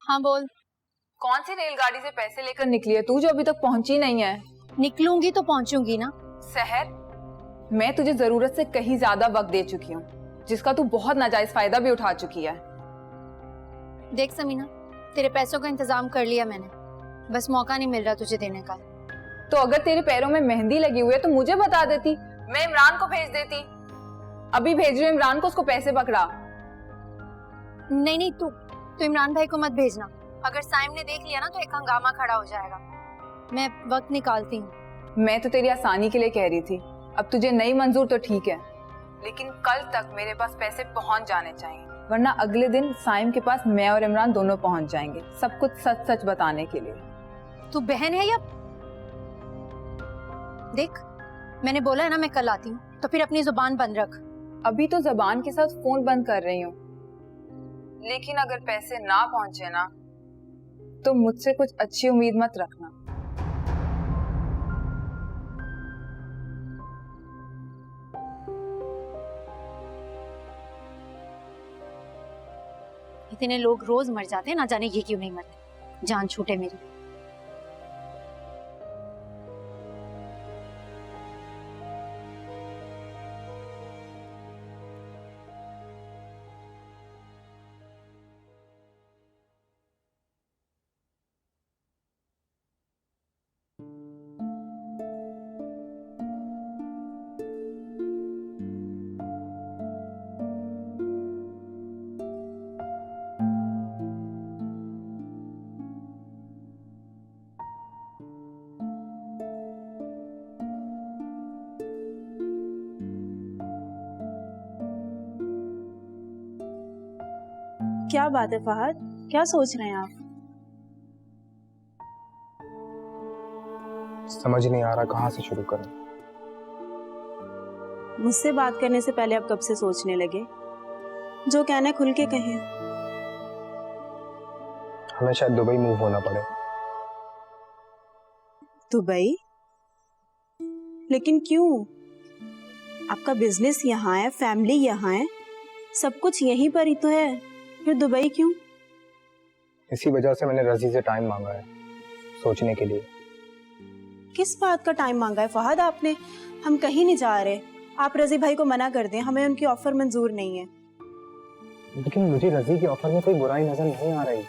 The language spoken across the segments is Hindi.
हाँ बोल। कौन सी रेलगाड़ी से पैसे लेकर निकली है तू जो अभी तक पहुंची नहीं है? निकलूंगी तो पहुंचूंगी ना। सहर, मैं तुझे जरूरत से कहीं ज्यादा वक्त दे चुकी हूँ, जिसका तू बहुत नाजायज फायदा भी उठा चुकी है। देख समीना, तेरे पैसों का इंतजाम कर लिया मैंने, बस मौका नहीं मिल रहा तुझे देने का। तो अगर तेरे पैरों में मेहंदी लगी हुई है तो मुझे बता देती, मैं इमरान को भेज देती। अभी भेज रही हूँ इमरान को, उसको पैसे पकड़ा। नहीं, तू इमरान भाई को मत भेजना। अगर साइम ने देख लिया ना तो एक हंगामा खड़ा हो जाएगा। मैं वक्त निकालती हूँ। मैं तो तेरी आसानी के लिए कह रही थी, अब तुझे नहीं मंजूर तो ठीक है, लेकिन कल तक मेरे पास पैसे पहुंच जाने चाहिए, वरना अगले दिन साइम के पास मैं और इमरान दोनों पहुंच जाएंगे, सब कुछ सच सच बताने के लिए। तू बहन है या? देख, मैंने बोला है ना मैं कल आती हूँ, तो फिर अपनी जुबान बंद रख। अभी तो जबान के साथ फोन बंद कर रही हूँ, लेकिन अगर पैसे ना पहुंचे ना तो मुझसे कुछ अच्छी उम्मीद मत रखना। इतने लोग रोज मर जाते हैं, ना जाने ये क्यों नहीं मरते, जान छूटे मेरी। क्या बात है फहद, क्या सोच रहे हैं आप? समझ नहीं आ रहा कहाँ से शुरू करूं। मुझसे बात करने से पहले आप कब से सोचने लगे? जो कहना है खुल के कहें। हमें शायद दुबई मूव होना पड़े। दुबई? लेकिन क्यों? आपका बिजनेस यहाँ है, फैमिली यहाँ है, सब कुछ यहीं पर ही तो है, फिर दुबई क्यों? इसी वजह से मैंने रजी से टाइम मांगा है सोचने के लिए। किस बात का टाइम मांगा है फहद आपने? हम कहीं नहीं जा रहे, आप रजी भाई को मना कर दें, हमें उनकी ऑफर मंजूर नहीं है। लेकिन मुझे रजी की ऑफर में कोई बुराई नजर नहीं आ रही।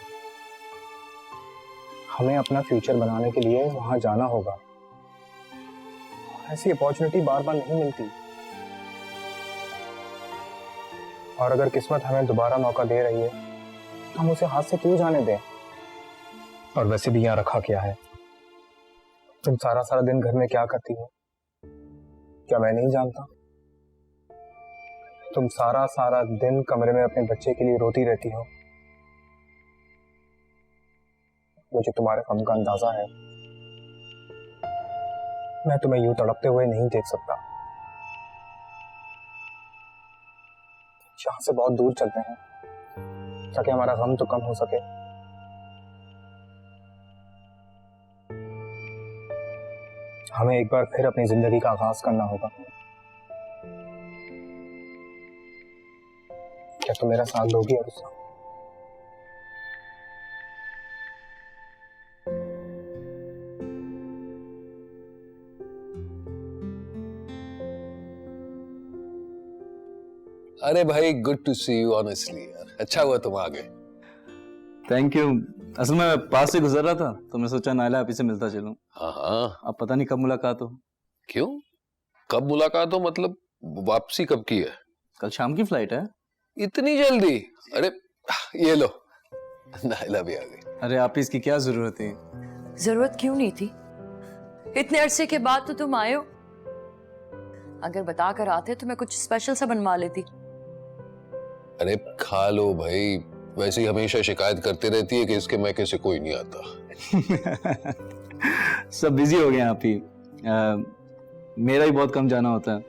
हमें अपना फ्यूचर बनाने के लिए वहां जाना होगा, ऐसी अपॉर्चुनिटी बार बार नहीं मिलती। और अगर किस्मत हमें दोबारा मौका दे रही है तो हम उसे हाथ से क्यों जाने दें? और वैसे भी यहाँ रखा क्या है? तुम सारा सारा दिन घर में क्या करती हो, क्या मैं नहीं जानता? तुम सारा सारा दिन कमरे में अपने बच्चे के लिए रोती रहती हो। मुझे तुम्हारे गम का अंदाजा है। मैं तुम्हें यूं तड़पते हुए नहीं देख सकता। यहाँ से बहुत दूर चलते हैं ताकि हमारा गम तो कम हो सके। हमें एक बार फिर अपनी जिंदगी का आगाज करना होगा। क्या तुम मेरा साथ दोगी अरुसा? अरे भाई, good to see you honestly यार, अच्छा हुआ तुम आ गए। Thank you. असल में मैं पास से गुजर रहा था तो मैं सोचा नायला आप से मिलता चलूं। हाँ, अब पता नहीं कब मुलाकात हो। क्यों? कब मुलाकात हो मतलब वापसी कब की है? कल शाम की फ्लाइट है। इतनी जल्दी? अरे ये लो, नायला भी आ गई। अरे आप इसकी क्या जरूरत है? जरूरत क्यों नहीं थी, इतने अरसे के बाद तो तुम आए हो। अगर बता कर आते तो मैं कुछ स्पेशल सा बनवा लेती। अरे खा लो भाई, वैसे ही हमेशा शिकायत करती रहती है कि इसके मैके से कोई नहीं आता। सब बिजी हो गए आप ही। मेरा ही बहुत कम जाना होता है,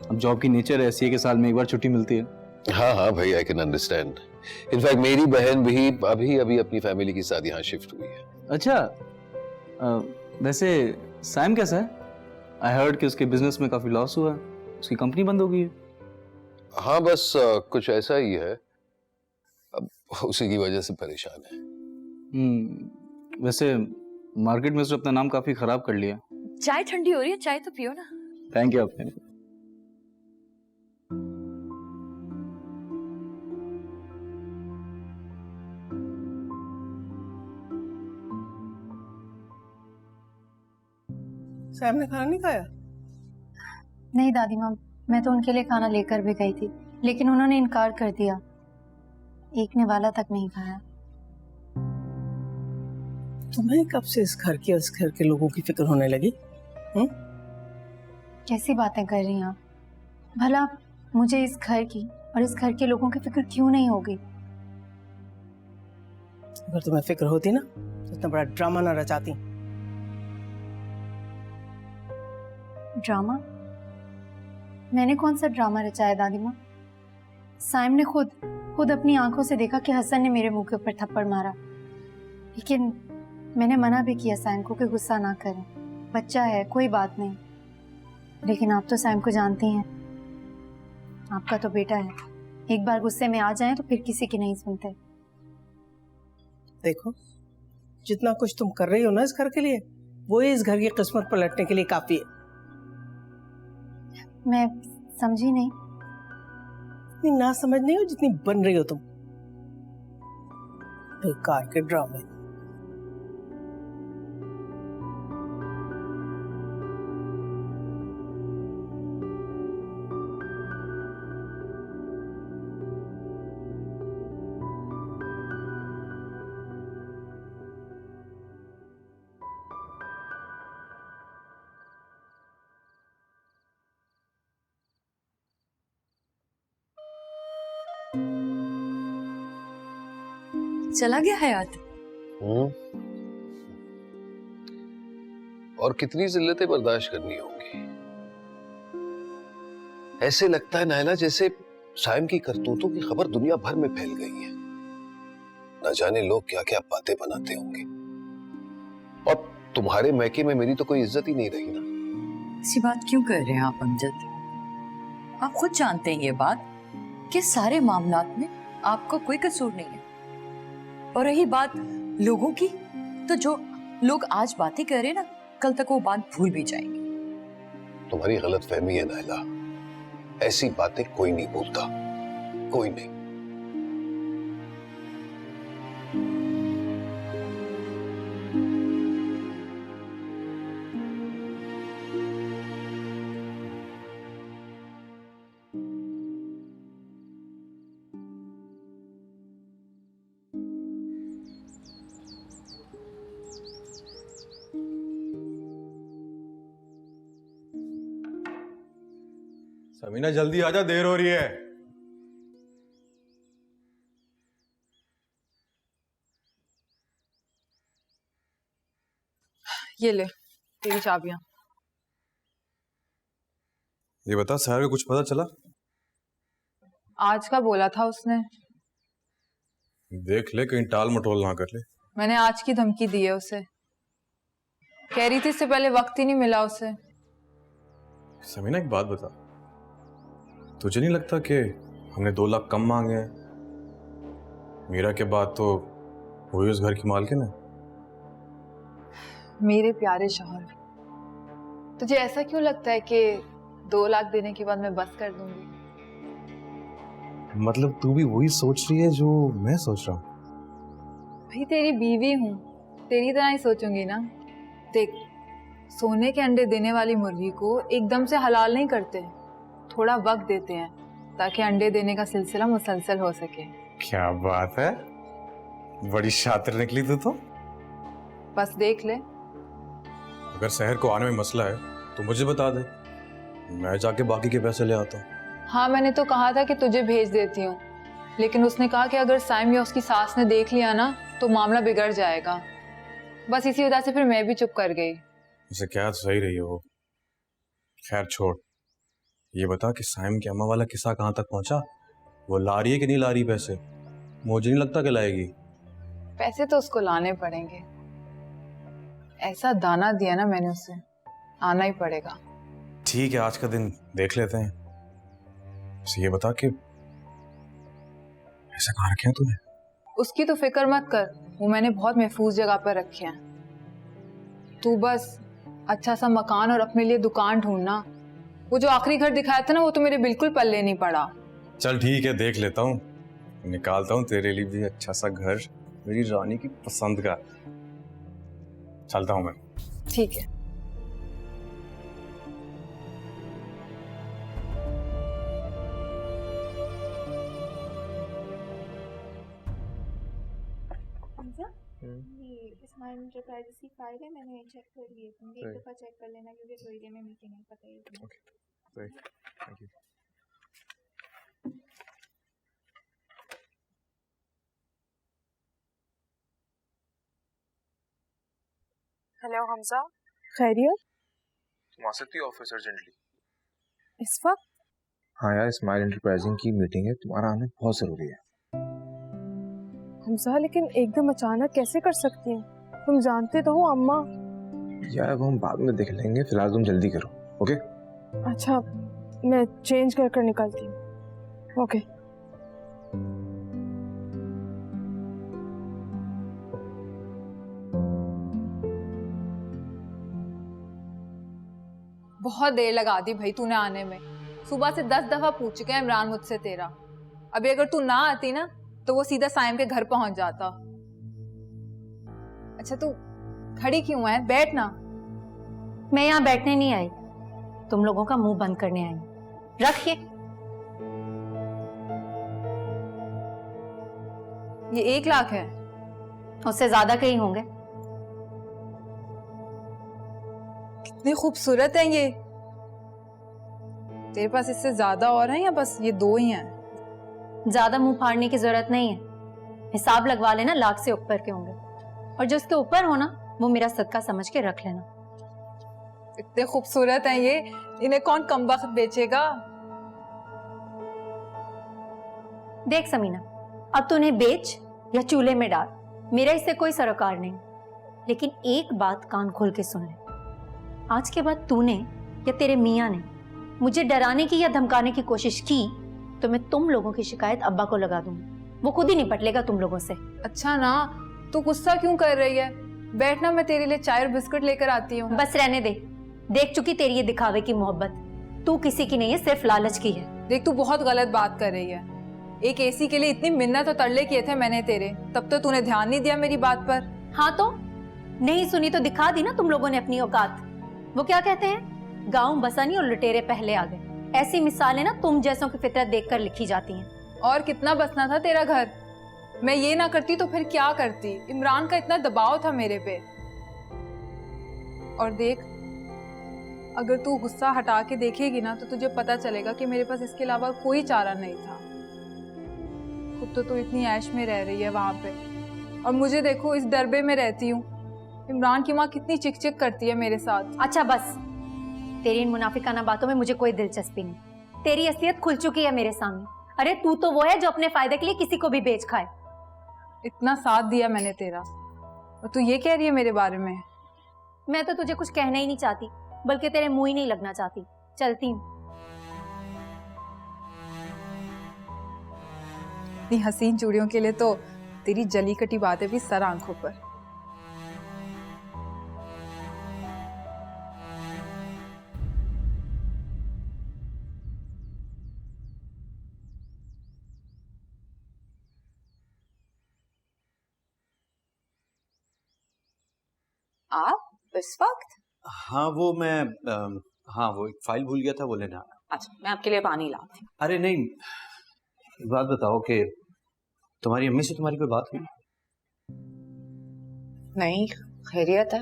अब जॉब की नेचर ऐसी है कि साल में एक बार छुट्टी मिलती है। हाँ हाँ भाई, आई कैन अंडरस्टैंड। इनफैक्ट मेरी बहन भी अभी अभी अपनी फैमिली के साथ यहाँ शिफ्ट हुई है। अच्छा, वैसे सैम कैसा है? आई हर्ड कि उसके बिजनेस में काफी लॉस हुआ है, उसकी कंपनी बंद हो गई है। हाँ बस कुछ ऐसा ही है, अब उसी की वजह से परेशान है। वैसे मार्केट में उसने अपना नाम काफी खराब कर लिया। चाय ठंडी हो रही है, चाय तो पियो ना। थैंक यू आपने। साहब ने खाना नहीं खाया? नहीं दादी माँ, मैं तो उनके लिए खाना लेकर भी गई थी, लेकिन उन्होंने इनकार कर दिया। एक ने वाला तक नहीं खाया। तुम्हें कब से इस घर की और इस घर के लोगों की फिक्र होने लगी? कैसी बातें कर रही हैं आप? भला मुझे इस घर की और इस घर के लोगों की फिक्र क्यों नहीं होगी? अगर तुम्हें फिक्र होती ना तो इतना बड़ा ड्रामा ना रचाती। ड्रामा? मैंने कौन सा ड्रामा रचाया दादी माँ? साइम ने खुद अपनी आंखों से देखा कि हसन ने मेरे मुंह के ऊपर थप्पड़ मारा, लेकिन मैंने मना भी किया साइम को कि गुस्सा ना करें, बच्चा है, कोई बात नहीं। लेकिन आप तो साइम को जानती हैं, आपका तो बेटा है, एक बार गुस्से में आ जाएं तो फिर किसी की नहीं सुनते। देखो, जितना कुछ तुम कर रही हो ना इस घर के लिए, वो ही इस घर की किस्मत पलटने के लिए काफी है। मैं समझी नहीं। इतनी ना समझ नहीं हो जितनी बन रही हो तुम। बेकार के ड्रामे। चला गया हयात। और कितनी जिल्लतें बर्दाश्त करनी होंगी। ऐसे लगता है नायला जैसे साइम की करतूतों की खबर दुनिया भर में फैल गई है। न जाने लोग क्या क्या बातें बनाते होंगे। और तुम्हारे मैके में मेरी तो कोई इज्जत ही नहीं रही ना। ऐसी बात क्यों कर रहे हैं आप अमजद? आप खुद जानते हैं ये बात कि सारे मामलात में आपका कोई कसूर नहीं है। और रही बात लोगों की, तो जो लोग आज बातें कर रहे हैं ना, कल तक वो बात भूल भी जाएंगे। तुम्हारी गलत फहमी है नायला, ऐसी बातें कोई नहीं भूलता, कोई नहीं। समीना जल्दी आजा, देर हो रही है। ये ले तेरी चाबियां। ये बता, शहर का कुछ पता चला? आज का बोला था उसने। देख ले कहीं टाल मटोल ना कर ले। मैंने आज की धमकी दी है उसे। कह रही थी इससे पहले वक्त ही नहीं मिला उसे। समीना एक बात बता, तुझे नहीं लगता कि हमने 2 लाख कम मांगे हैं? मीरा के बाद तो वही उस घर की मालकिन है। मेरे प्यारे शौहर, तुझे ऐसा क्यों लगता है कि 2 लाख देने के बाद मैं बस कर दूंगी? मतलब तू भी वही सोच रही है जो मैं सोच रहा हूँ? भाई तेरी बीवी हूँ, तेरी तरह ही सोचूंगी ना। देख, सोने के अंडे देने वाली मुर्गी को एकदम से हलाल नहीं करते, थोड़ा वक्त देते हैं ताकि अंडे देने का सिलसिला मुसलसल हो सके। क्या बात है, बड़ी शातिर निकली तू तो। बस देख ले। अगर शहर को आने में मसला है तो मुझे बता दे, मैं जाके बाकी के पैसे ले आता हूँ। हाँ, मैंने तो कहा था कि तुझे भेज देती हूँ, लेकिन उसने कहा कि अगर साइम या उसकी सास ने देख लिया ना तो मामला बिगड़ जाएगा। बस इसी वजह से फिर मैं भी चुप कर गई। उसे क्या सही रही है वो। खैर छोड़, ये बता कि साइम की अम्मा वाला किस्सा कहाँ तक पहुंचा? वो ला रही है कि नहीं ला रही पैसे? मुझे नहीं लगता कि लाएगी। पैसे तो उसको लाने पड़ेंगे, ऐसा दाना दिया ना मैंने उसे, आना ही पड़ेगा। ठीक है, आज का दिन देख लेते हैं। ये बता कि ऐसा कहाँ रखे हैं तूने? उसकी तो फिक्र मत कर, वो मैंने बहुत महफूज जगह पर रखे हैं। तू बस अच्छा सा मकान और अपने लिए दुकान ढूंढना। वो जो आखिरी घर दिखाया था ना, वो तो मेरे बिल्कुल पल्ले नहीं पड़ा। चल ठीक है, देख लेता हूँ, निकालता हूँ तेरे लिए भी अच्छा सा घर, मेरी रानी की पसंद का। चलता हूँ मैं। ठीक है। ये स्माइल एंटरप्राइजेस की फाइल है, मैंने चेक कर ली है। तुम एक दफा चेक कर लेना क्योंकि थोड़ी देर में मीटिंग है, पता ही है। Okay, thank you. Hello Hamza, खैरियत? तुम आ सकती हो ऑफिस अर्जेंटली? इस वक्त? हाँ यार, स्माइल एंटरप्राइजिंग की मीटिंग है, तुम्हारा आना बहुत जरूरी है। हमजा लेकिन एकदम अचानक कैसे कर सकती हैं? तुम जानते तो हो अम्मा। यार वो हम बाद में देख लेंगे, फिलहाल तुम जल्दी करो। ओके? अच्छा, मैं चेंज कर कर निकलती हूँ। ओके। बहुत देर लगा दी भाई तूने आने में। सुबह से 10 दफा पूछ चुका है इमरान मुझसे तेरा। अभी अगर तू ना आती ना तो वो सीधा साइम के घर पहुंच जाता। अच्छा तू खड़ी क्यों है? बैठ ना। मैं यहाँ बैठने नहीं आई, तुम लोगों का मुंह बंद करने आई। रखिए। ये 1 लाख है। उससे ज्यादा कहीं होंगे। कितने खूबसूरत है ये। तेरे पास इससे ज्यादा और हैं या बस ये 2 ही हैं? ज्यादा मुंह फाड़ने की जरूरत नहीं है, हिसाब लगवा लेना, लाख से ऊपर के होंगे। और जो उसके ऊपर हो ना, वो मेरा सदका समझ के रख लेना। इतने खूबसूरत हैं ये, इन्हें कौन कमबख्त बेचेगा? देख समीना, अब तू उन्हें बेच या चूल्हे में डाल, मेरा इससे कोई सरोकार नहीं। लेकिन एक बात कान खोल के सुन ले, आज के बाद तूने या तेरे मियाँ ने मुझे डराने की या धमकाने की कोशिश की तो मैं तुम लोगों की शिकायत अब्बा को लगा दूंगी। वो खुद ही निपट लेगा तुम लोगों से। अच्छा ना, तू गुस्सा क्यों कर रही है? बैठना, मैं तेरे लिए चाय और बिस्कुट लेकर आती हूँ। बस रहने दे, देख चुकी तेरी ये दिखावे की मोहब्बत। तू किसी की नहीं है, सिर्फ लालच की है। देख तू बहुत गलत बात कर रही है। एक एसी के लिए इतनी मिन्नत और तरले किए थे मैंने तेरे, तब तो तूने ध्यान नहीं दिया मेरी बात पर। हाँ तो नहीं सुनी तो दिखा दी ना तुम लोगों ने अपनी औकात। वो क्या कहते हैं, गाँव बसा नहीं और लुटेरे पहले आ गए। ऐसी मिसालें ना तुम जैसों की फितरत देखकर लिखी जाती हैं। और कितना बसना था तेरा घर? मैं ये ना करती तो फिर क्या करती? इमरान का इतना दबाव था मेरे पे। और देख, अगर तू गुस्सा हटा के देखेगी ना तो तुझे पता चलेगा कि मेरे पास इसके अलावा कोई चारा नहीं था। खुद तो तू इतनी ऐश में रह रही है वहां पे, और मुझे देखो इस डरबे में रहती हूँ। इमरान की माँ कितनी चिक चिक करती है मेरे साथ। अच्छा बस, तेरी इन मुनाफिकाना बातों में मुझे कोई दिलचस्पी नहीं। तेरी असलियत खुल चुकी है मेरे सामने। अरे तू तो वो है जो अपने फायदे के लिए किसी को भी बेच खाए। इतना साथ दिया मैंने तेरा, और तू ये कह रही है मेरे बारे में? मैं तो तुझे कुछ कहना ही नहीं चाहती, बल्कि तेरे मुंह ही नहीं लगना चाहती। चलती हूँ। इतनी हसीन चूड़ियों के लिए तो तेरी जली कटी बातें भी सर आंखों पर। आप इस वक्त? हाँ वो मैं हाँ वो एक फाइल भूल गया था, वो लेने आया। अच्छा, मैं आपके लिए पानी लाती हूँ। अरे नहीं, एक बात बताओ कि तुम्हारी अम्मी से तुम्हारी कोई बात हुई? नहीं, खैरियत है।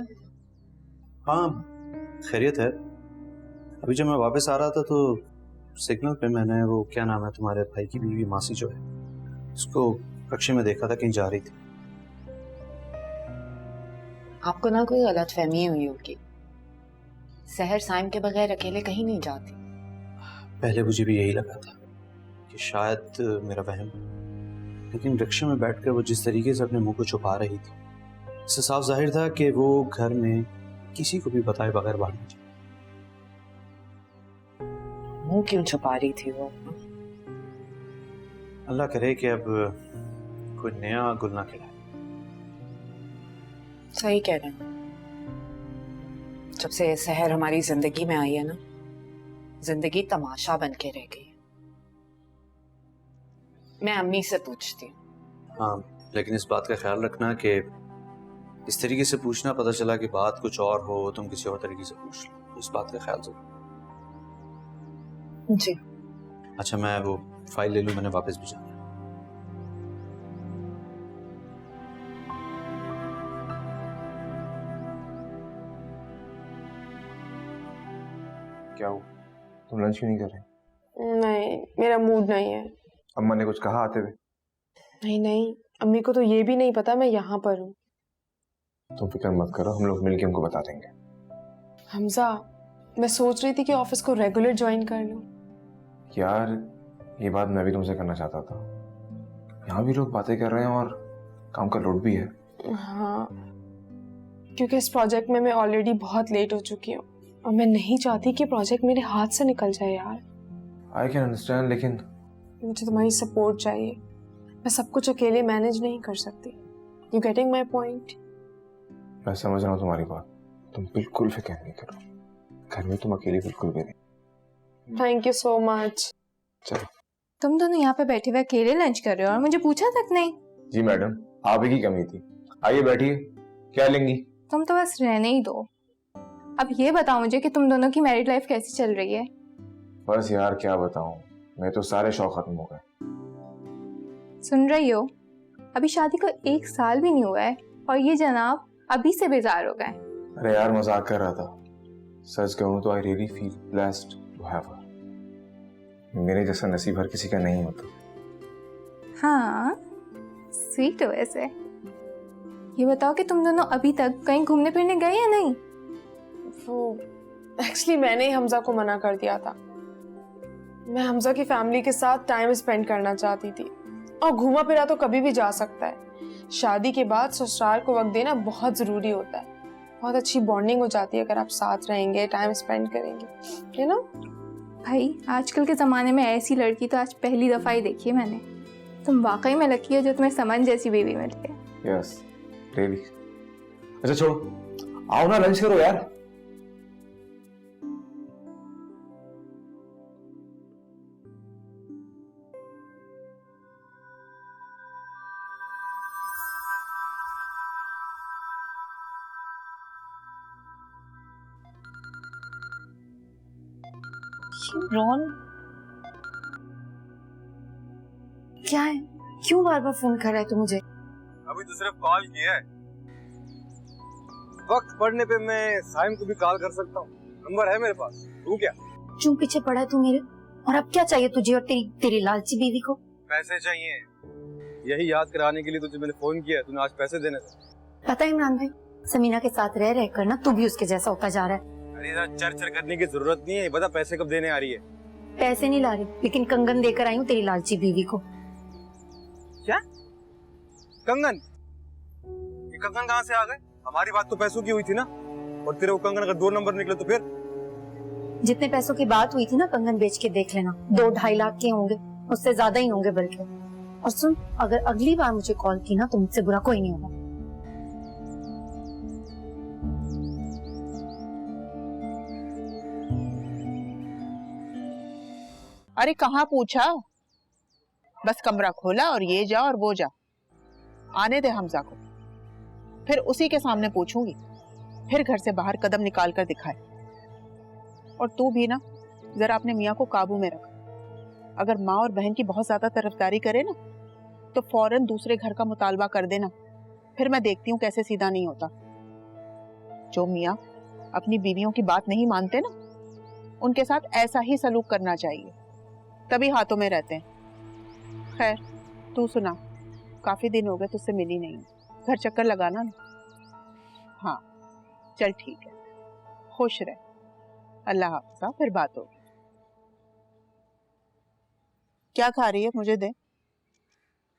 हाँ खैरियत है। अभी जब मैं वापस आ रहा था तो सिग्नल पे मैंने वो क्या नाम है तुम्हारे भाई की बीवी मासी जो है, उसको रक्शे में देखा था, कहीं जा रही थी। आपको ना कोई गलतफहमी हुई होगी। सहर साइम के बगैर अकेले कहीं नहीं जाती। पहले मुझे भी यही लगा था कि शायद मेरा वहम, लेकिन रिक्शे में बैठकर वो जिस तरीके से अपने मुंह को छुपा रही थी, इससे साफ जाहिर था कि वो घर में किसी को भी बताए बगैर बाहर नहीं जाती। मुंह क्यों छुपा रही थी वो? अल्लाह करे कि अब कोई नया गुल ना खिलाए। सही कह रहे हैं। जब से शहर हमारी जिंदगी में आई है ना, जिंदगी तमाशा बन के रह गई है। मैं अम्मी से पूछती हूँ। हाँ, लेकिन इस बात का ख्याल रखना कि इस तरीके से पूछना, पता चला कि बात कुछ और हो, तुम किसी और तरीके से पूछ लो। इस बात का ख्याल जरूर। जी। अच्छा, मैं वो फाइल ले लूं, मैंने वापस भी जाना है। क्या हुआ? तुम लंच क्यों नहीं कर रहे? नहीं, मेरा मूड नहीं है। अम्मा ने कुछ कहा आते हुए? नहीं नहीं, अम्मी को तो ये भी नहीं पता मैं यहाँ पर हूँ। तुम फिक्र मत करो, हम लोग मिलके उनको बता देंगे। हमजा, मैं सोच रही थी कि ऑफिस को रेगुलर ज्वाइन कर लूँ। यार, ये बात मैं भी तुमसे करना चाहता था। यहाँ भी लोग बातें कर रहे हैं और काम का लोड भी है। हाँ, क्योंकि इस प्रोजेक्ट में मैं ऑलरेडी बहुत लेट हो चुकी हूँ और मैं नहीं चाहती कि प्रोजेक्ट मेरे हाथ से निकल जाए यार। आई कैन अंडरस्टैंड, लेकिन मुझे तुम्हारी सपोर्ट चाहिए। मैं सब कुछ अकेले मैनेज नहीं कर सकती। You getting my point? मैं समझ रहा हूँ तुम्हारी बात। तुम बिल्कुल फिक्र नहीं करो, घर में तुम अकेली बिल्कुल भी नहीं। Thank you so much. चलो। तुम दोनों यहाँ पे बैठे हुए अकेले लंच कर रहे हो और मुझे पूछा तक नहीं। जी मैडम, आप ही की कमी थी। आइए बैठिए, क्या लेंगी? तुम तो बस रहने ही दो। अब ये बताओ मुझे कि तुम दोनों की मैरिड लाइफ कैसी चल रही है? बस यार क्या बताऊं, मैं तो सारे शौक खत्म हो गए। सुन रही हो? अभी शादी को 1 साल भी नहीं हुआ है और ये जनाब अभी से बेजार हो गए। अरे यार, मजाक कर रहा था। सच कहूं तो I really feel blessed to have her. मेरे जैसा नसीब हर किसी का नहीं होता। हाँ, स्वीट हो वैसे। ये बताओ कि तुम दोनों अभी तक कहीं घूमने फिरने गए या नहीं? वो एक्चुअली मैंने ही हमजा को मना कर दिया था। मैं हमजा की फैमिली के साथ टाइम स्पेंड करना चाहती थी और घूमा फिरा तो कभी भी जा सकता है। शादी के बाद ससुराल को वक्त देना बहुत जरूरी होता है। बहुत अच्छी बॉन्डिंग हो जाती है अगर आप साथ रहेंगे, टाइम स्पेंड करेंगे, यू नो। भाई, आजकल के ज़माने में ऐसी लड़की तो आज पहली दफ़ा ही देखी है मैंने। तुम वाकई में लकी हो जो तुम्हें समन जैसी बेबी मिली है। Yes, really. अच्छा छोड़ो, आओ ना लंच करो यार। रॉन, क्या है? क्यों बार बार फोन कर रहा है तू मुझे? अभी तो सिर्फ कॉल किया है। वक्त पड़ने पे मैं साइम को भी कॉल कर सकता हूँ, नंबर है मेरे पास। तू क्या क्यों पीछे पड़ा है तू मेरे? और अब क्या चाहिए तुझे और तेरी लालची बीवी को? पैसे चाहिए, यही याद कराने के लिए तुझे मैंने फोन किया। तूने आज पैसे देने थे। पता है इमरान भाई, समीना के साथ रह रहकर ना तू भी उसके जैसा होता जा रहा है। अरे चर्चा करने की जरूरत नहीं है, बता पैसे कब देने आ रही है? पैसे नहीं ला रही, लेकिन कंगन देकर आई हूँ तेरी लालची बीवी को। क्या कंगन? ये कंगन कहाँ से आ गए? हमारी बात तो पैसों की हुई थी ना, और तेरे वो कंगन अगर 2 नंबर निकले तो फिर? जितने पैसों की बात हुई थी ना, कंगन बेच के देख लेना, 2-2.5 लाख के होंगे, उससे ज्यादा ही होंगे बल्कि। और सुन, अगर अगली बार मुझे कॉल की ना तो मुझसे बुरा कोई नहीं होगा। अरे कहाँ पूछा, बस कमरा खोला और ये जा और वो जा। आने दे हमजा को, फिर उसी के सामने पूछूंगी, फिर घर से बाहर कदम निकाल कर दिखाए। और तू भी ना जरा अपने मियाँ को काबू में रख। अगर माँ और बहन की बहुत ज्यादा तरफदारी करे ना तो फौरन दूसरे घर का मुतालबा कर देना, फिर मैं देखती हूँ कैसे सीधा नहीं होता। जो मियाँ अपनी बीवियों की बात नहीं मानते ना, उनके साथ ऐसा ही सलूक करना चाहिए, तभी हाथों में रहते हैं। खैर तू सुना, काफी दिन हो गए तुझसे मिली नहीं, घर चक्कर लगाना ना। हाँ चल ठीक है, खुश रह, अल्लाह हाफ़िज़, फिर बात होगी। क्या खा रही है, मुझे दे।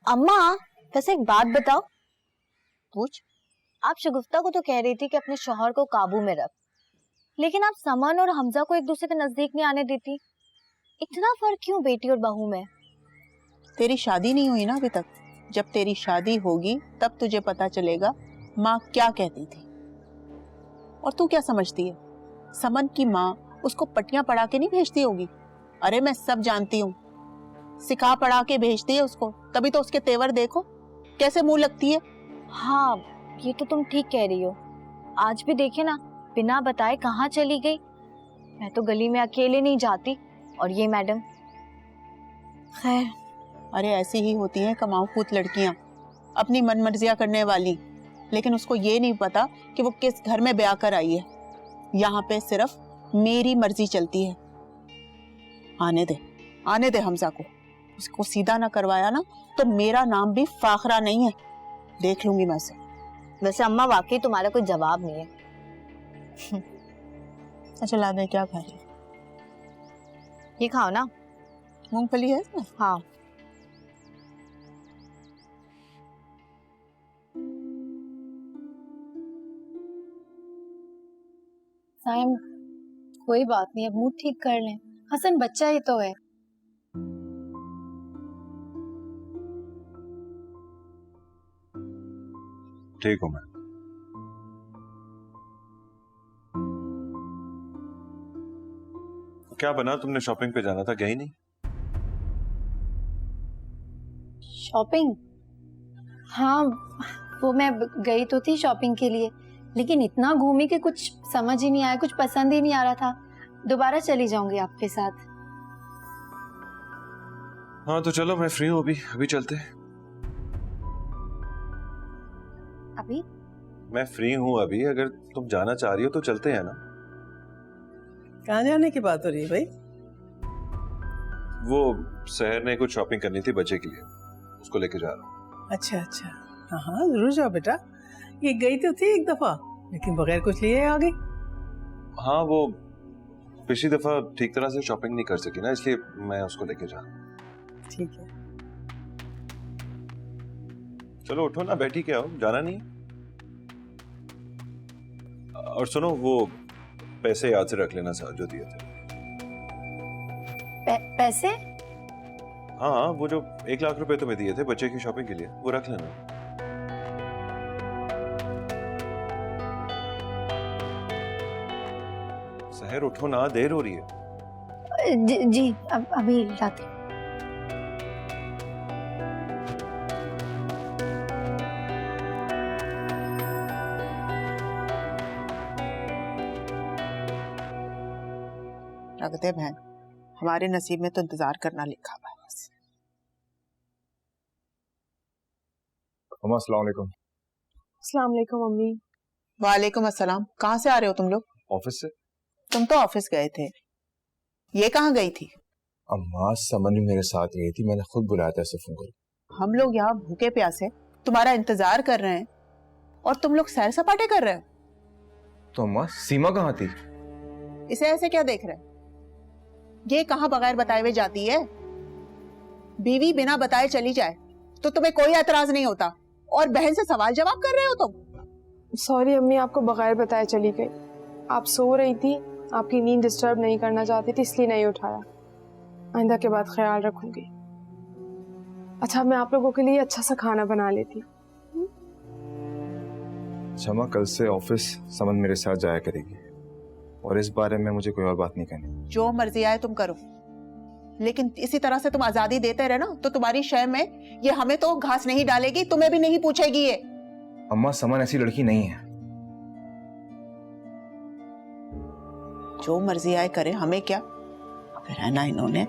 अम्मा बस एक बात बताओ। पूछ। आप शगुफ्ता को तो कह रही थी कि अपने शौहर को काबू में रख, लेकिन आप समन और हमजा को एक दूसरे के नजदीक नहीं आने देती। इतना फर्क क्यों बेटी और बहू में? तेरी शादी नहीं हुई ना अभी तक, जब तेरी शादी होगी तब तुझे पता चलेगा माँ क्या कहती थी। और तू क्या समझती है, समन की माँ उसको पट्टियां पढ़ा के नहीं भेजती होगी? अरे मैं सब जानती हूँ, सिखा पढ़ा के भेजती है उसको, तभी तो उसके तेवर देखो कैसे मुंह लगती है। हाँ, ये तो तुम ठीक कह रही हो। आज भी देखे ना, बिना बताए कहाँ चली गई। मैं तो गली में अकेले नहीं जाती, और ये मैडम। खैर, अरे ऐसी ही होती हैं कमाऊ पूत लड़कियां, अपनी मनमर्जियां करने वाली। लेकिन उसको ये नहीं पता कि वो किस घर में ब्याह कर आई है। यहाँ पे सिर्फ मेरी मर्जी चलती है। आने दे हमजा को। उसको सीधा ना करवाया ना तो मेरा नाम भी फाखरा नहीं है, देख लूंगी मैं उसे। वैसे अम्मा वाकई तुम्हारा कोई जवाब नहीं है। अच्छा ला दे, क्या खा रही? ये खाओ ना। मूंगफली है इसमें? हाँ। साइम, कोई बात नहीं, अब मूड ठीक कर लें। हसन बच्चा ही तो है। ठीक हूँ मैं। क्या बना, तुमने शॉपिंग पे जाना था, गई नहीं? शॉपिंग? हाँ, वो मैं गई तो थी शॉपिंग के लिए, लेकिन इतना घूमी कि कुछ समझ ही नहीं आया, कुछ पसंद ही नहीं आ रहा था। दोबारा चली जाऊंगी आपके साथ। हाँ तो चलो, मैं फ्री हूँ अभी चलते हैं। अभी? मैं फ्री हूँ अभी, अगर तुम जाना चाह रही हो तो चलते हैं ना। कहाँ जाने की बात हो रही है भाई? वो शहर ने कुछ शॉपिंग करनी थी बच्चे के लिए, उसको लेके जा रहा हूँ। अच्छा अच्छा, हाँ हाँ जरूर जाओ बेटा। ये गई तो थी एक दफा, लेकिन बगैर कुछ लिए आ गई। हाँ, वो पिछली दफा ठीक तरह से शॉपिंग नहीं कर सकी ना, इसलिए मैं उसको लेके जा रहा हूँ। ठीक है, चलो उठो ना, बैठी क्या हो, जाना नहीं? और सुनो, वो पैसे याद से रख लेना सर जो दिए थे। पैसे? हाँ, वो जो 1 लाख रुपए तुम्हें दिए थे बच्चे की शॉपिंग के लिए, वो रख लेना। सहर उठो ना, देर हो रही है। जी अभी लाती। रख दे बहन, हमारे नसीब में तो इंतजार करना लिखा हुआ है। अस्सलाम वालेकुम। अस्सलाम वालेकुम मम्मी। वालेकुम अस्सलाम। कहाँ से आ रहे हो तुम लोग? ऑफिस से। तुम तो ऑफिस गए थे, ये कहाँ गई थी? अम्मा, समन भी मेरे साथ गई थी, मैंने खुद बुलाया था इसे फोन कर। हम लोग यहाँ भूखे प्यासे तुम्हारा इंतजार कर रहे हैं और तुम लोग सैर सपाटे कर रहे हो। तो अम्मा, सीमा कहाँ थी? इसे ऐसे क्या देख रहे हैं? ये कहाँ बगैर बताए हुए जाती है? बीवी बिना बताए चली जाए तो तुम्हें कोई एतराज नहीं होता, और बहन से सवाल जवाब कर रहे हो तुम। सॉरी अम्मी, आपको बगैर बताए चली गई। आप सो रही थी, आपकी नींद डिस्टर्ब नहीं करना चाहती थी, इसलिए नहीं उठाया। आइंदा के बाद ख्याल रखूंगी। अच्छा, मैं आप लोगों के लिए अच्छा सा खाना बना लेती। शमा, कल से ऑफिस समन मेरे साथ जाया करेगी, और इस बारे में मुझे कोई और बात नहीं करनी। जो मर्जी आए तुम करो, लेकिन इसी तरह से तुम आजादी देते रहे ना तो तुम्हारी शय में ये हमें तो घास नहीं डालेगी, तुम्हें भी नहीं पूछेगी ये। अम्मा, समन ऐसी लड़की नहीं है। जो मर्जी आए करे, हमें क्या। फिर है ना इन्होंने।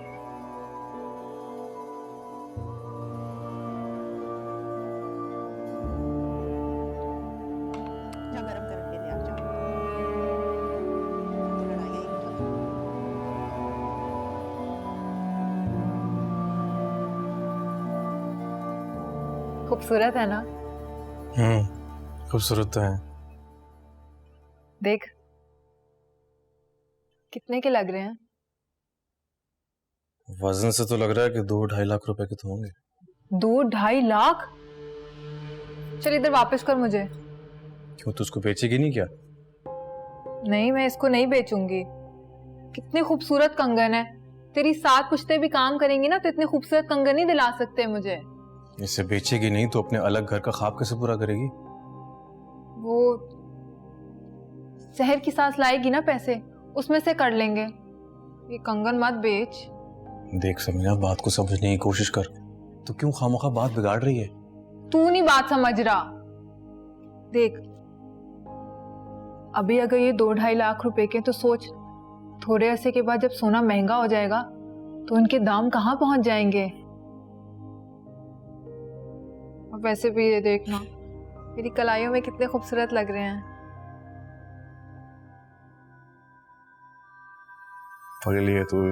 खूबसूरत है ना? खूबसूरत तो है। देख, कितने के लग रहे हैं? वजन से तो लग रहा है कि 2-2.5 लाख रुपए के तो होंगे। 2-2.5 लाख? चल इधर वापस कर मुझे। क्यों, तू उसको बेचेगी नहीं क्या? नहीं, मैं इसको नहीं बेचूंगी। कितने खूबसूरत कंगन है। तेरी 7 पुश्ते भी काम करेंगी ना तो इतने खूबसूरत कंगन नहीं दिला सकते मुझे। इसे बेचेगी नहीं तो अपने अलग घर का ख्वाब कैसे पूरा करेगी? वो शहर की सास लाएगी ना पैसे, उसमें से कर लेंगे। ये कंगन मत बेच। देख समीना, बात को समझने की कोशिश कर। तो क्यों खामोखा बात बिगाड़ रही है? तू नहीं बात समझ रहा। देख, अभी अगर ये 2-2.5 लाख रुपए के, तो सोच थोड़े अरसे के बाद जब सोना महंगा हो जाएगा तो उनके दाम कहाँ पहुंच जाएंगे। और वैसे भी ये देखना, मेरी कलाइयों में कितने खूबसूरत लग रहे हैं। पगली है तू।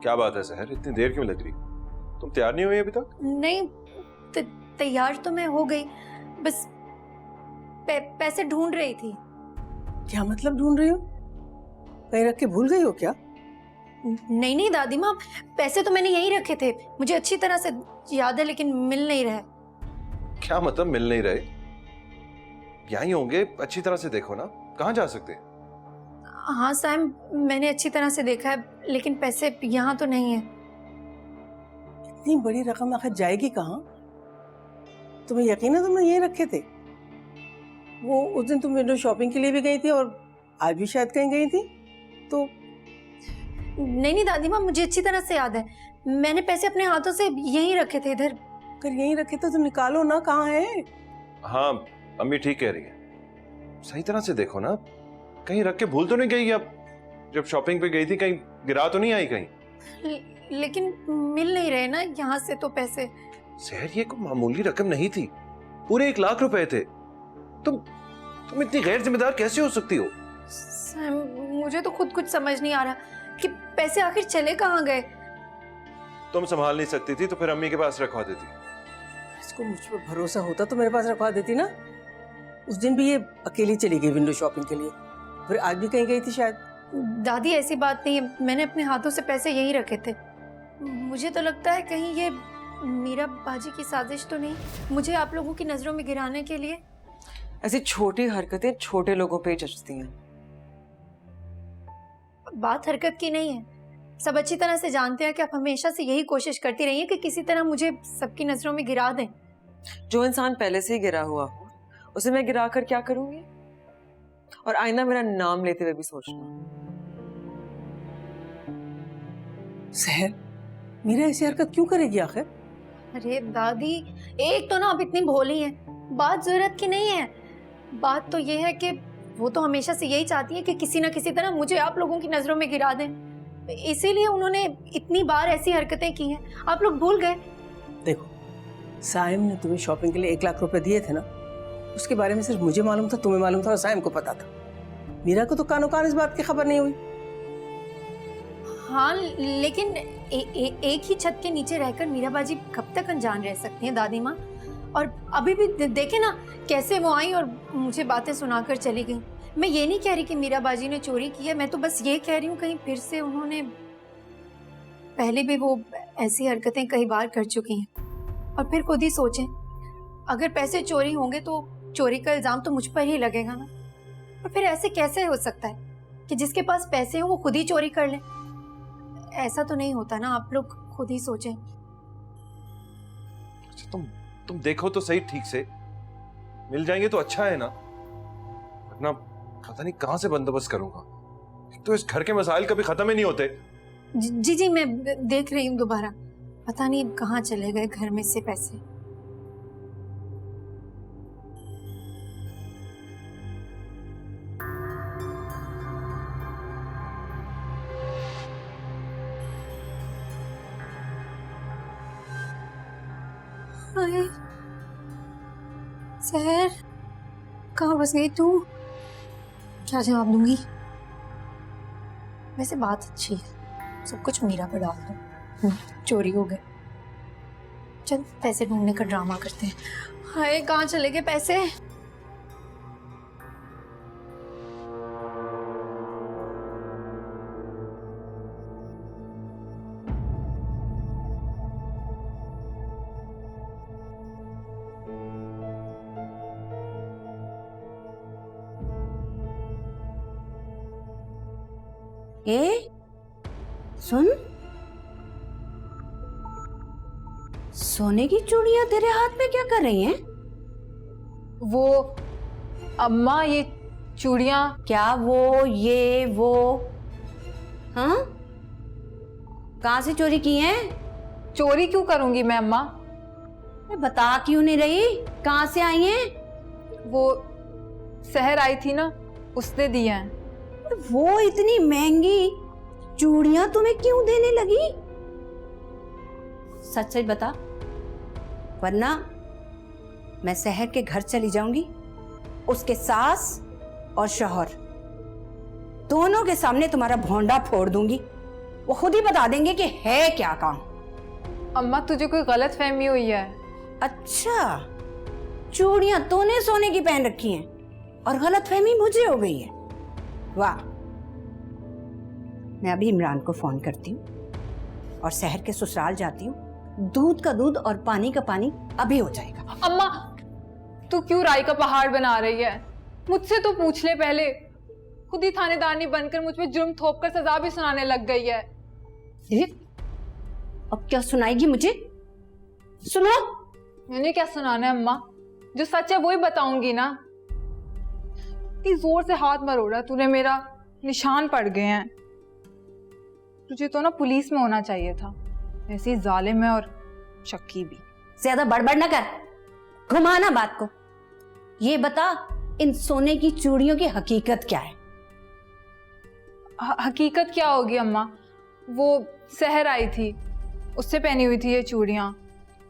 क्या बात है सहर, इतनी देर क्यों लग रही? तुम तैयार नहीं हुई अभी तक? नहीं, तैयार तो मैं हो गई, बस पैसे ढूंढ रही थी। क्या मतलब ढूंढ रही हो? कहीं रख के भूल गई हो क्या? नहीं नहीं दादी माँ, पैसे तो मैंने यहीं रखे थे, मुझे अच्छी तरह से याद है, लेकिन मिल नहीं रहे। क्या मतलब मिल नहीं रहे? यहीं होंगे, अच्छी तरह से देखो ना, कहाँ जा सकते हैं? हाँ साइम, मैंने अच्छी तरह से देखा है, लेकिन पैसे यहाँ तो नहीं है। इतनी बड़ी रकम आखिर जाएगी कहाँ? तुम्हें यकीन है तुमने यहीं रखे थे? वो उस दिन तुम विंडो शॉपिंग के लिए भी गई थी और आज भी शायद कहीं गई थी तो। नहीं दादी माँ, मुझे अच्छी तरह से याद है, मैंने पैसे अपने हाथों से यहीं रखे थे। इधर कर यहीं रखे थे तो निकालो ना, कहाँ है? हाँ अम्मी ठीक कह रही है, सही तरह से देखो ना, कहीं रख के भूल तो नहीं गई? अब जब शॉपिंग पे गई थी कहीं गिरा तो नहीं आई कहीं? लेकिन मिल नहीं रहे ना यहाँ से तो पैसे। सहर, ये कोई मामूली रकम नहीं थी, पूरे 1 लाख रुपए थे। तुम इतनी गैर जिम्मेदार कैसे हो सकती हो? सैम, मुझे तो खुद कुछ समझ नहीं आ रहा कि पैसे आखिर चले कहाँ गए। तुम संभाल नहीं सकती थी तो फिर अम्मी के पास रखवा देती। इसको मुझ पर भरोसा होता तो मेरे पास रखवा देती ना। उस दिन भी ये अकेली चली गई विंडो शॉपिंग के लिए, फिर आज भी कहीं गई थी शायद। दादी ऐसी बात नहीं है, मैंने अपने हाथों से पैसे यहीं रखे थे। मुझे तो लगता है कहीं ये मीरा बाजी की साजिश तो नहीं, मुझे आप लोगों की नजरों में गिराने के लिए। ऐसी छोटी हरकतें छोटे लोगों पे जचती हैं। बात हरकत की नहीं है, सब अच्छी तरह से जानते हैं कि आप हमेशा से यही कोशिश करती रही है कि किसी तरह मुझे सबकी नजरों में गिरा दें। जो इंसान पहले से ही गिरा हुआ हो उसे मैं गिरा कर क्या करूंगी? और आईना मेरा नाम लेते हुए भी सोचना। सहर, मीरा ऐसी हरकत क्यों करेगी आखिर? अरे दादी, एक तो ना आप इतनी भोली हैं, बात जरूरत की नहीं है। बात तो ये है कि वो तो हमेशा से यही चाहती है कि किसी ना किसी तरह मुझे आप लोगों की नजरों में गिरा दें, इसीलिए उन्होंने इतनी बार ऐसी हरकतें की हैं। आप लोग भूल गए? देखो, साइम ने तुम्हें शॉपिंग के लिए 1 लाख रुपए दिए थे ना, उसके बारे में सिर्फ मुझे मालूम था, तुम्हें मालूम था और साइम को पता था। मीरा को तो कानो कान इस बात की खबर नहीं हुई। हाँ, लेकिन एक ही छत के नीचे रहकर मीरा बाजी कब तक अनजान रह सकती हैं दादी माँ? और अभी भी देखे ना कैसे वो आई और मुझे बातें सुनाकर चली गई। मैं ये नहीं कह रही कि मीरा बाजी ने चोरी की है, मैं तो बस ये कह रही हूँ कहीं फिर से उन्होंने, पहले भी वो ऐसी हरकतें कई बार कर चुकी हैं। और फिर खुद ही सोचें, अगर पैसे चोरी होंगे तो चोरी का इल्जाम तो मुझ पर ही लगेगा ना। और फिर ऐसे कैसे हो सकता है कि जिसके पास पैसे हो वो खुद ही चोरी कर ले? ऐसा तो नहीं होता ना, आप लोग खुद ही सोचें। अच्छा, तुम देखो तो सही, ठीक से मिल जाएंगे तो अच्छा है ना, वरना पता नहीं कहां से बंदोबस्त करूंगा। एक तो इस घर के मसाइल कभी खत्म ही नहीं होते। जी मैं देख रही हूँ दोबारा, पता नहीं कहाँ चले गए घर में से पैसे। सहर, कहाँ बस गई तू? क्या जवाब दूंगी? वैसे बात अच्छी है, सब कुछ मीरा पर डाल दो। चोरी हो गए, चल पैसे ढूंढने का ड्रामा करते हैं। हाय, कहाँ चले गए पैसे? सुन, सोने की चूड़ियां तेरे हाथ में क्या कर रही हैं? वो अम्मा, ये चूड़ियां। क्या वो, ये वो? हाँ, कहाँ से चोरी की हैं? चोरी क्यों करूंगी मैं अम्मा? बता क्यों नहीं रही? कहाँ से आई हैं? वो शहर आई थी ना, उसने दी हैं। वो इतनी महंगी चूड़ियां तुम्हें क्यों देने लगी? सच सच बता, वरना मैं शहर के घर चली जाऊंगी। उसके सास और शौहर दोनों के सामने तुम्हारा भौंडा फोड़ दूंगी। वो खुद ही बता देंगे कि है क्या काम। अम्मा, तुझे कोई गलत फहमी हुई है। अच्छा, चूड़ियां तूने सोने की पहन रखी हैं और गलत फहमी मुझे हो गई है। वाह, मैं अभी इमरान को फोन करती हूँ और शहर के ससुराल जाती हूँ। दूध का दूध और पानी का पानी अभी हो जाएगा। अम्मा, तू क्यों राई का पहाड़ बना रही है? मुझसे तो पूछ ले पहले। खुद ही थानेदारनी बनकर मुझ पे जुर्म थोपकर सजा भी सुनाने लग गई है। अब क्या सुनाएगी मुझे? सुनो। मैंने क्या सुनाना है अम्मा? जो सच है वो ही बताऊंगी ना। इतनी जोर से हाथ मरोड़ा तूने, मेरा निशान पड़ गए हैं। तुझे तो ना पुलिस में होना चाहिए था। ऐसी जालिम है और शक्की भी। ज्यादा बड़बड़ ना कर, घुमाना बात को। ये बता, इन सोने की चूड़ियों की हकीकत क्या है? हकीकत क्या होगी अम्मा? वो शहर आई थी, उससे पहनी हुई थी ये चूड़ियां।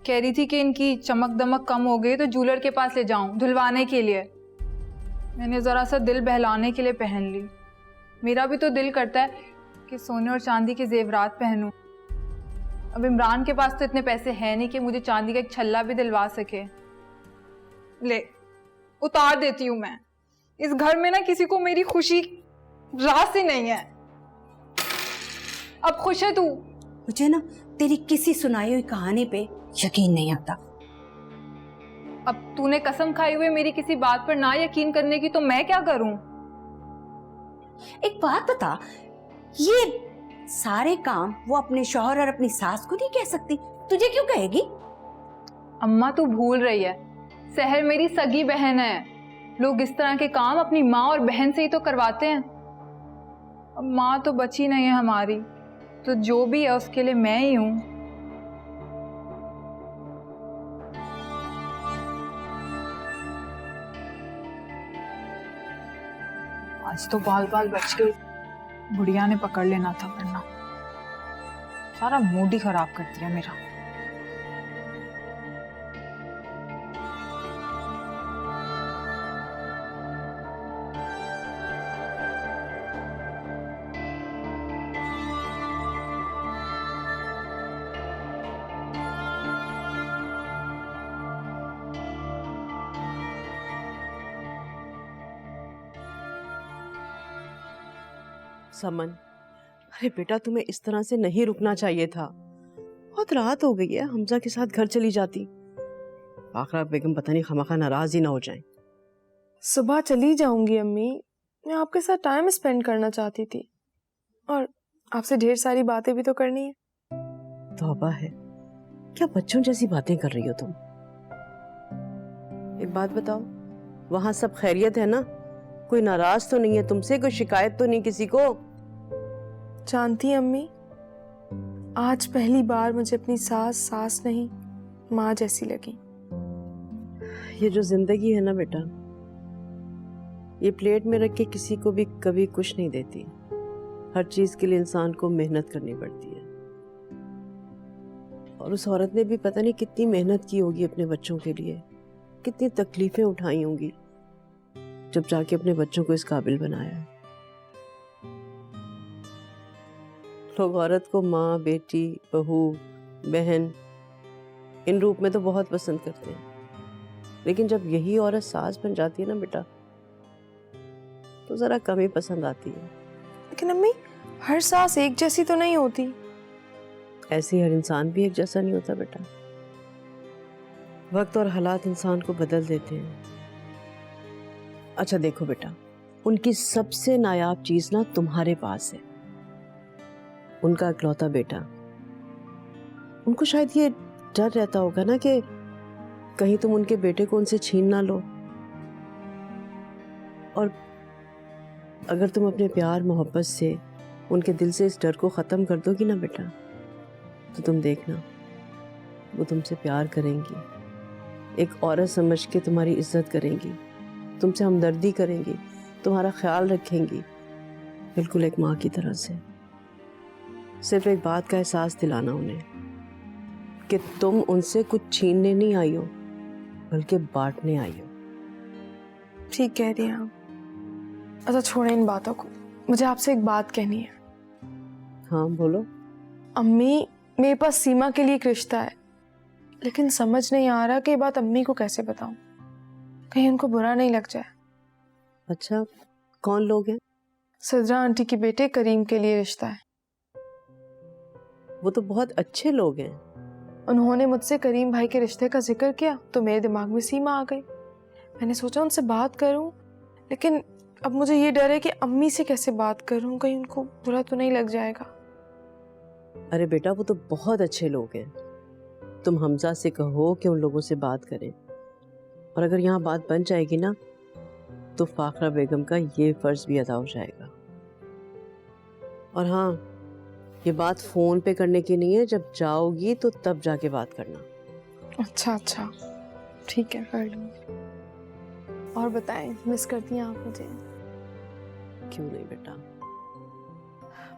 कह रही थी कि इनकी चमक दमक कम हो गई तो जूलर के पास ले जाऊं धुलवाने के लिए। मैंने जरा सा दिल बहलाने के लिए पहन ली। मेरा भी तो दिल करता है कि सोने और चांदी के जेवरात पहनूं। अब इमरान के पास तो इतने पैसे हैं नहीं कि मुझे चांदी का एक छल्ला भी दिलवा सके। ले, उतार देती हूं मैं। इस घर में ना किसी को मेरी खुशी रास ही नहीं है। अब खुश है तू? मुझे ना तेरी किसी सुनाई हुई कहानी पे यकीन नहीं आता। अब तूने कसम खाई हुई मेरी किसी बात पर ना यकीन करने की, तो मैं क्या करूं? एक बात बता, ये सारे काम वो अपने शौहर और अपनी सास को नहीं कह सकती, तुझे क्यों कहेगी? अम्मा, तू भूल रही है, सहर मेरी सगी बहन है। लोग इस तरह के काम अपनी माँ और बहन से ही तो करवाते हैं। अब माँ तो बची नहीं है हमारी, तो जो भी है उसके लिए मैं ही हूं। आज तो बाल बाल बच गए। बुढ़िया ने पकड़ लेना था, वरना सारा मूड ही खराब कर दिया मेरा। समन, अरे बेटा, तुम्हें इस तरह से नहीं रुकना चाहिए था। बहुत रात हो गई है, हमजा के साथ घर चली जाती। आखिर बेगम पता नहीं खामखा नाराज ही ना हो जाएं। सुबह चली जाऊंगी अम्मी, मैं आपके साथ टाइम स्पेंड करना चाहती थी और आपसे ढेर सारी बातें भी तो करनी है। तौबा है, क्या बच्चों जैसी बातें कर रही हो तुम? एक बात बताओ, वहां सब खैरियत है ना? कोई नाराज तो नहीं है तुमसे? कोई शिकायत तो नहीं किसी को? जानती अम्मी, आज पहली बार मुझे अपनी सास नहीं माँ जैसी लगी। ये जो जिंदगी है ना बेटा, ये प्लेट में रख के किसी को भी कभी कुछ नहीं देती। हर चीज के लिए इंसान को मेहनत करनी पड़ती है। और उस औरत ने भी पता नहीं कितनी मेहनत की होगी अपने बच्चों के लिए, कितनी तकलीफें उठाई होंगी, जब जाके अपने बच्चों को इस काबिल बनाया है। लोग औरत को माँ, बेटी, बहू, बहन इन रूप में तो बहुत पसंद करते हैं, लेकिन जब यही औरत सास बन जाती है ना बेटा, तो जरा कम ही पसंद आती है। लेकिन अम्मी, हर सास एक जैसी तो नहीं होती। ऐसे हर इंसान भी एक जैसा नहीं होता बेटा। वक्त और हालात इंसान को बदल देते हैं। अच्छा देखो बेटा, उनकी सबसे नायाब चीज ना तुम्हारे पास है, उनका इकलौता बेटा। उनको शायद ये डर रहता होगा ना कि कहीं तुम उनके बेटे को उनसे छीन ना लो। और अगर तुम अपने प्यार मोहब्बत से उनके दिल से इस डर को ख़त्म कर दोगी ना बेटा, तो तुम देखना वो तुमसे प्यार करेंगी, एक औरत समझ के तुम्हारी इज्जत करेंगी, तुमसे हमदर्दी करेंगी, तुम्हारा ख्याल रखेंगी, बिल्कुल एक माँ की तरह से। सिर्फ एक बात का एहसास दिलाना उन्हें कि तुम उनसे कुछ छीनने नहीं आई हो, बल्कि बांटने आई हो। ठीक कह रही हैं आप। अच्छा छोड़ें इन बातों को, मुझे आपसे एक बात कहनी है। हाँ बोलो। अम्मी, मेरे पास सीमा के लिए एक रिश्ता है, लेकिन समझ नहीं आ रहा कि ये बात अम्मी को कैसे बताऊं, कहीं उनको बुरा नहीं लग जाए। अच्छा, कौन लोग हैं? सदरा आंटी के बेटे करीम के लिए रिश्ता है। वो तो बहुत अच्छे लोग हैं। उन्होंने मुझसे करीम भाई के रिश्ते का जिक्र किया तो मेरे दिमाग में सीमा आ गई। मैंने सोचा उनसे बात करूं, लेकिन अब मुझे ये डर है कि अम्मी से कैसे बात करूं, कहीं उनको बुरा तो नहीं लग जाएगा। अरे बेटा, वो तो बहुत अच्छे लोग हैं। तुम हमजा से कहो कि उन लोगों से बात करें, और अगर यहाँ बात बन जाएगी ना तो फाखरा बेगम का ये फर्ज भी अदा हो जाएगा। और हाँ, ये बात फोन पे करने की नहीं है, जब जाओगी तो तब जाके बात करना। अच्छा अच्छा, ठीक है, कर लूँगी। और बताएं, मिस करती हैं आप मुझे? क्यों नहीं बेटा,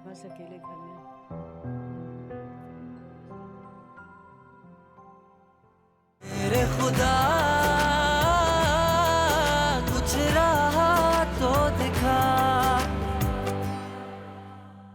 बस अकेले घर में। मेरे खुदा